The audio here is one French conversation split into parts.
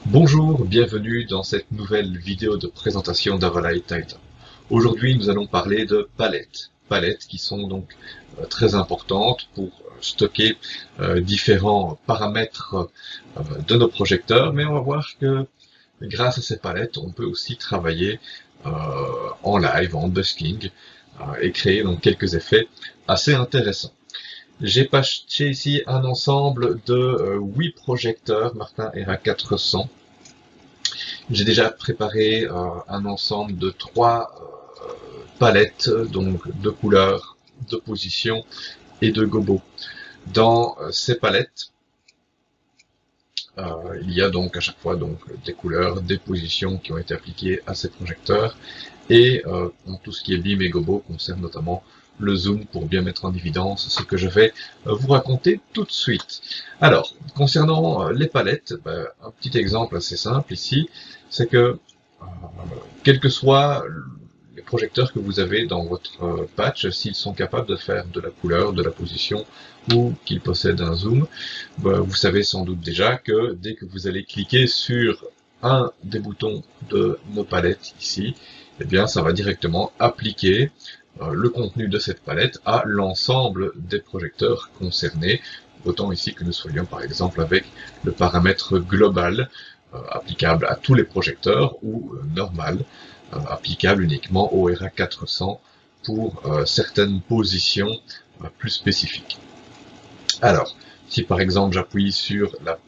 Bonjour, bienvenue dans cette nouvelle vidéo de présentation d'Avalite Titan. Aujourd'hui, nous allons parler de palettes. Palettes qui sont donc très importantes pour stocker différents paramètres de nos projecteurs, mais on va voir que grâce à ces palettes, on peut aussi travailler en live, en busking, et créer donc quelques effets assez intéressants. J'ai patché ici un ensemble de 8 projecteurs Martin RA400. J'ai déjà préparé un ensemble de 3 palettes, donc de couleurs, de positions et de gobos. Dans ces palettes, il y a donc à chaque fois donc des couleurs, des positions qui ont été appliquées à ces projecteurs, et tout ce qui est BIM et gobo concerne notamment le zoom pour bien mettre en évidence ce que je vais vous raconter tout de suite. Alors, concernant les palettes, un petit exemple assez simple ici, c'est que quels que soient les projecteurs que vous avez dans votre patch, s'ils sont capables de faire de la couleur, de la position, ou qu'ils possèdent un zoom, vous savez sans doute déjà que dès que vous allez cliquer sur un des boutons de nos palettes ici, eh bien ça va directement appliquer le contenu de cette palette à l'ensemble des projecteurs concernés, autant ici que nous soyons par exemple avec le paramètre global applicable à tous les projecteurs ou normal, applicable uniquement au RA400 pour certaines positions plus spécifiques. Alors, si par exemple j'appuie sur la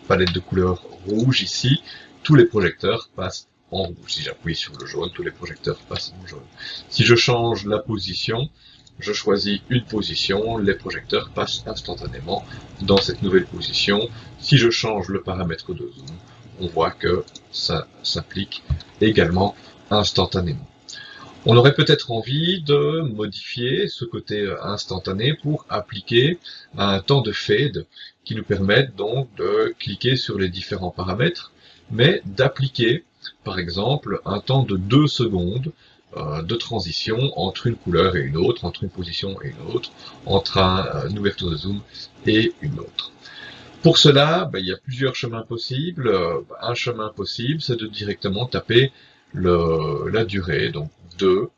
palette de couleurs rouge ici, tous les projecteurs passent en rouge. Si j'appuie sur le jaune, tous les projecteurs passent en jaune. Si je change la position, je choisis une position, les projecteurs passent instantanément dans cette nouvelle position. Si je change le paramètre de zoom, on voit que ça s'applique également instantanément. On aurait peut-être envie de modifier ce côté instantané pour appliquer un temps de fade qui nous permette donc de cliquer sur les différents paramètres, mais d'appliquer par exemple un temps de 2 secondes de transition entre une couleur et une autre, entre une position et une autre, entre une ouverture de zoom et une autre. Pour cela, il y a plusieurs chemins possibles. Un chemin possible, c'est de directement taper la durée, donc 2,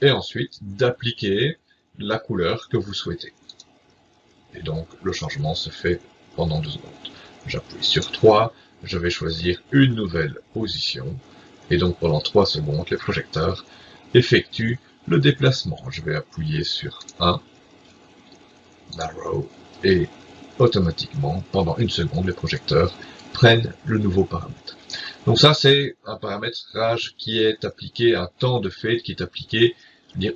et ensuite d'appliquer la couleur que vous souhaitez. Et donc le changement se fait pendant 2 secondes. J'appuie sur 3, je vais choisir une nouvelle position, et donc pendant 3 secondes, les projecteurs effectuent le déplacement. Je vais appuyer sur 1, narrow, et automatiquement, pendant 1 seconde, les projecteurs prennent le nouveau paramètre. Donc ça, c'est un paramétrage qui est appliqué, un temps de fade qui est appliqué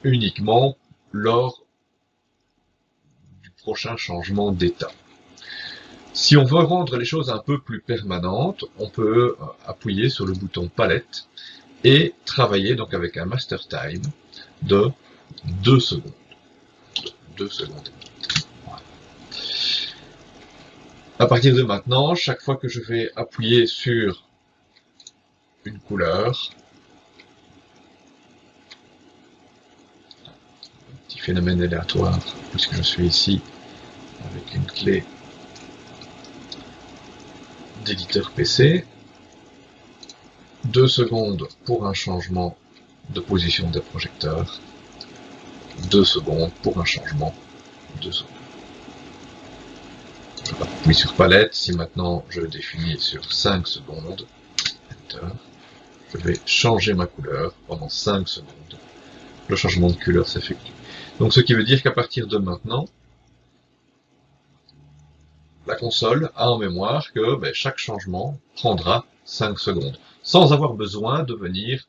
uniquement lors du prochain changement d'état. Si on veut rendre les choses un peu plus permanentes, on peut appuyer sur le bouton palette et travailler donc avec un master time de 2 secondes. 2 secondes. Voilà. À partir de maintenant, chaque fois que je vais appuyer sur une couleur, petit phénomène aléatoire, puisque je suis ici avec une clé d'éditeur PC, 2 secondes pour un changement de position des projecteurs, 2 secondes pour un changement de zone. Je appuie sur palette, si maintenant je le définis sur 5 secondes, Enter, je vais changer ma couleur pendant 5 secondes. Le changement de couleur s'effectue. Donc ce qui veut dire qu'à partir de maintenant, la console a en mémoire que chaque changement prendra 5 secondes, sans avoir besoin de venir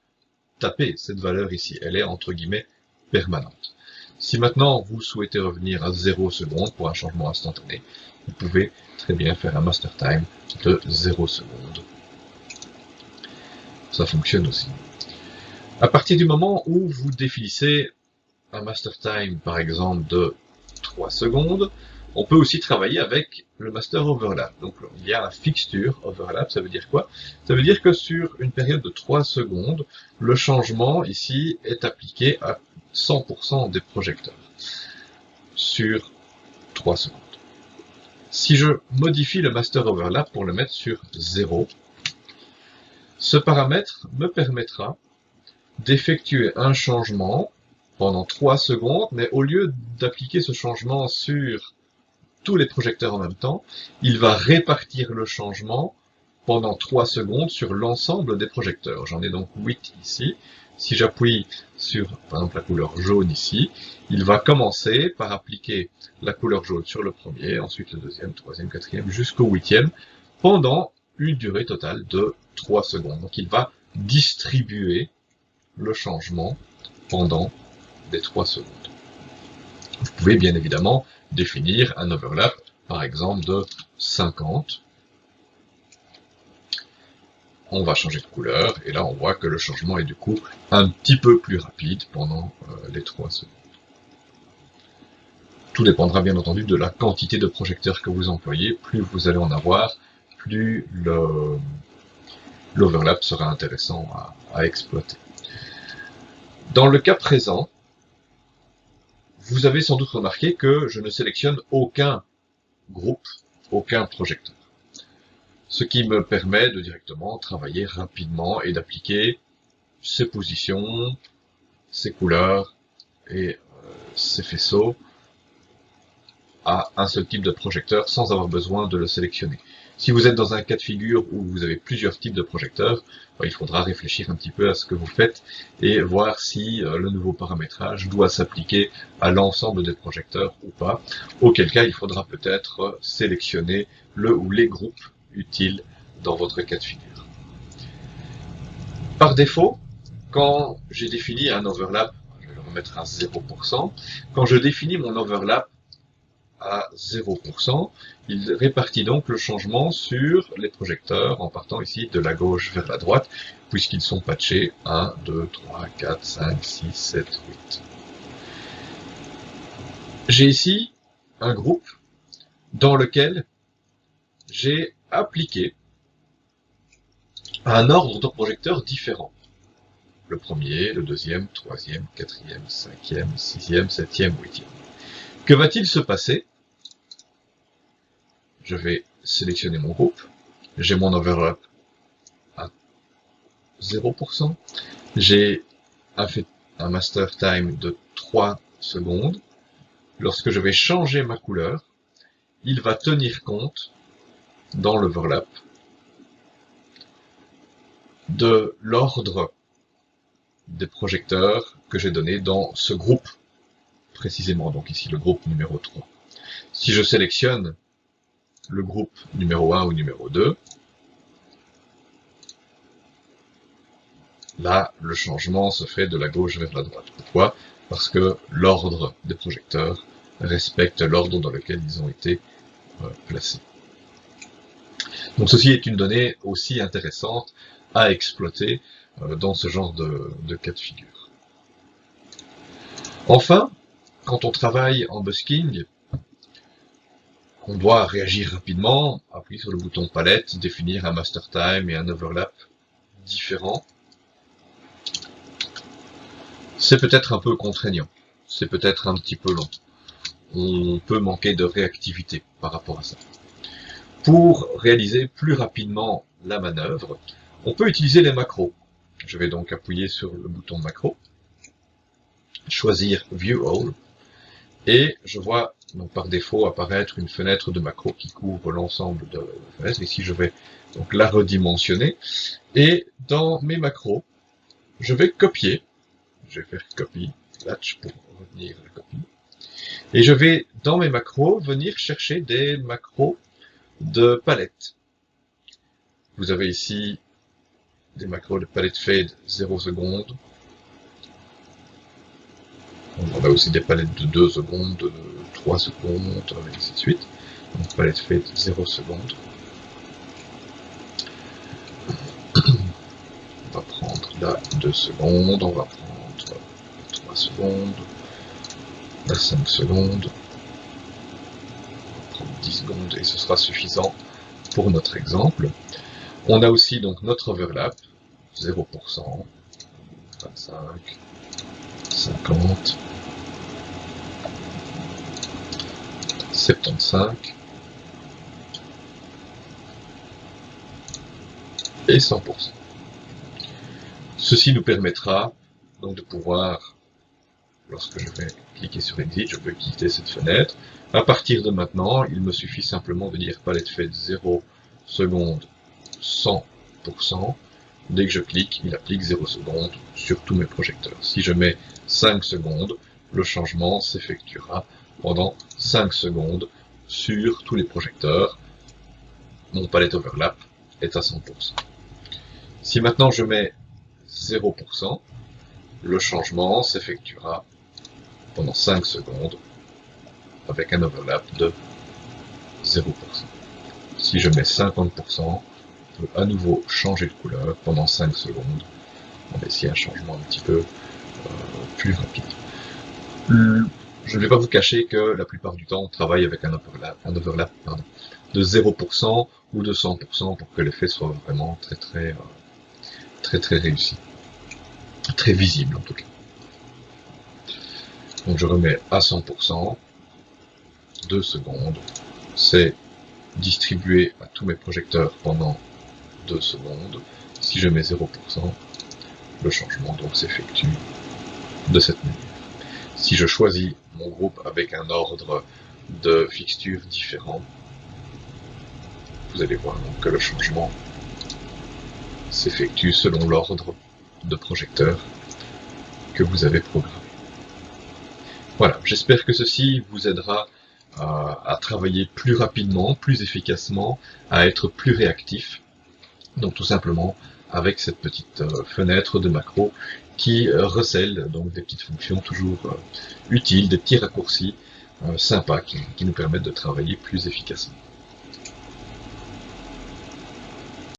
taper cette valeur ici. Elle est entre guillemets permanente. Si maintenant vous souhaitez revenir à 0 secondes pour un changement instantané, vous pouvez très bien faire un master time de 0 secondes. Ça fonctionne aussi. À partir du moment où vous définissez un master time par exemple de 3 secondes, on peut aussi travailler avec le master overlap. Donc il y a un fixture overlap, ça veut dire quoi? Ça veut dire que sur une période de 3 secondes, le changement ici est appliqué à 100% des projecteurs sur 3 secondes. Si je modifie le master overlap pour le mettre sur 0, ce paramètre me permettra d'effectuer un changement pendant 3 secondes, mais au lieu d'appliquer ce changement sur tous les projecteurs en même temps, il va répartir le changement pendant 3 secondes sur l'ensemble des projecteurs. J'en ai donc 8 ici. Si j'appuie sur, par exemple, la couleur jaune ici, il va commencer par appliquer la couleur jaune sur le premier, ensuite le deuxième, troisième, quatrième, jusqu'au 8e, pendant une durée totale de 3 secondes. Donc il va distribuer le changement pendant les 3 secondes. Vous pouvez bien évidemment définir un overlap, par exemple, de 50. On va changer de couleur, et là on voit que le changement est du coup un petit peu plus rapide pendant les 3 secondes. Tout dépendra bien entendu de la quantité de projecteurs que vous employez. Plus vous allez en avoir, plus l'overlap sera intéressant à exploiter. Dans le cas présent, vous avez sans doute remarqué que je ne sélectionne aucun groupe, aucun projecteur. Ce qui me permet de directement travailler rapidement et d'appliquer ces positions, ces couleurs et ces faisceaux à un seul type de projecteur sans avoir besoin de le sélectionner. Si vous êtes dans un cas de figure où vous avez plusieurs types de projecteurs, il faudra réfléchir un petit peu à ce que vous faites et voir si le nouveau paramétrage doit s'appliquer à l'ensemble des projecteurs ou pas, auquel cas il faudra peut-être sélectionner le ou les groupes utiles dans votre cas de figure. Par défaut, quand j'ai défini un overlap, je vais le remettre à 0%, quand je définis mon overlap à 0%, il répartit donc le changement sur les projecteurs en partant ici de la gauche vers la droite, puisqu'ils sont patchés 1, 2, 3, 4, 5, 6, 7, 8. J'ai ici un groupe dans lequel j'ai appliqué un ordre de projecteurs différent. Le premier, le deuxième, troisième, quatrième, cinquième, sixième, septième, huitième. Que va-t-il se passer? Je vais sélectionner mon groupe. J'ai mon overlap à 0%. J'ai un master time de 3 secondes. Lorsque je vais changer ma couleur, il va tenir compte dans l'overlap de l'ordre des projecteurs que j'ai donné dans ce groupe précisément, donc ici le groupe numéro 3. Si je sélectionne le groupe numéro 1 ou numéro 2, là, le changement se fait de la gauche vers la droite. Pourquoi? Parce que l'ordre des projecteurs respecte l'ordre dans lequel ils ont été placés. Donc ceci est une donnée aussi intéressante à exploiter dans ce genre de cas de figure. Enfin, quand on travaille en busking, on doit réagir rapidement, appuyer sur le bouton palette, définir un master time et un overlap différents. C'est peut-être un peu contraignant, c'est peut-être un petit peu long. On peut manquer de réactivité par rapport à ça. Pour réaliser plus rapidement la manœuvre, on peut utiliser les macros. Je vais donc appuyer sur le bouton macro, choisir View All, et je vois donc par défaut apparaître une fenêtre de macro qui couvre l'ensemble de la fenêtre. Ici, je vais donc la redimensionner, et dans mes macros, je vais copier. Je vais faire copy, latch pour retenir la copie. Et je vais, dans mes macros, venir chercher des macros de palette. Vous avez ici des macros de palette fade 0 secondes. On a aussi des palettes de 2 secondes, de 3 secondes, et ainsi de suite. Donc palette fade 0 secondes. On va prendre la 2 secondes, on va prendre 3 secondes, la 5 secondes, on va prendre 10 secondes et ce sera suffisant pour notre exemple. On a aussi donc notre overlap, 0%, 25, 50, 75, et 100%. Ceci nous permettra donc de pouvoir, lorsque je vais cliquer sur Exit, je peux quitter cette fenêtre. À partir de maintenant, il me suffit simplement de dire palette faite 0 secondes 100%. Dès que je clique, il applique 0 secondes sur tous mes projecteurs. Si je mets 5 secondes, le changement s'effectuera pendant 5 secondes sur tous les projecteurs. Mon palette overlap est à 100%. Si maintenant je mets 0%, le changement s'effectuera pendant 5 secondes avec un overlap de 0%. Si je mets 50%, on peut à nouveau changer de couleur pendant 5 secondes. On va essayer un changement un petit peu plus rapide. Je ne vais pas vous cacher que la plupart du temps, on travaille avec un overlap de 0% ou de 100% pour que l'effet soit vraiment très réussi. Très visible en tout cas. Donc je remets à 100%, 2 secondes, c'est distribué à tous mes projecteurs pendant 2 secondes. Si je mets 0%, le changement donc s'effectue de cette manière. Si je choisis mon groupe avec un ordre de fixture différent, vous allez voir donc que le changement s'effectue selon l'ordre de projecteurs que vous avez programmé. Voilà, j'espère que ceci vous aidera à travailler plus rapidement, plus efficacement, à être plus réactif. Donc tout simplement avec cette petite fenêtre de macro qui recèle donc des petites fonctions toujours utiles, des petits raccourcis sympas qui nous permettent de travailler plus efficacement.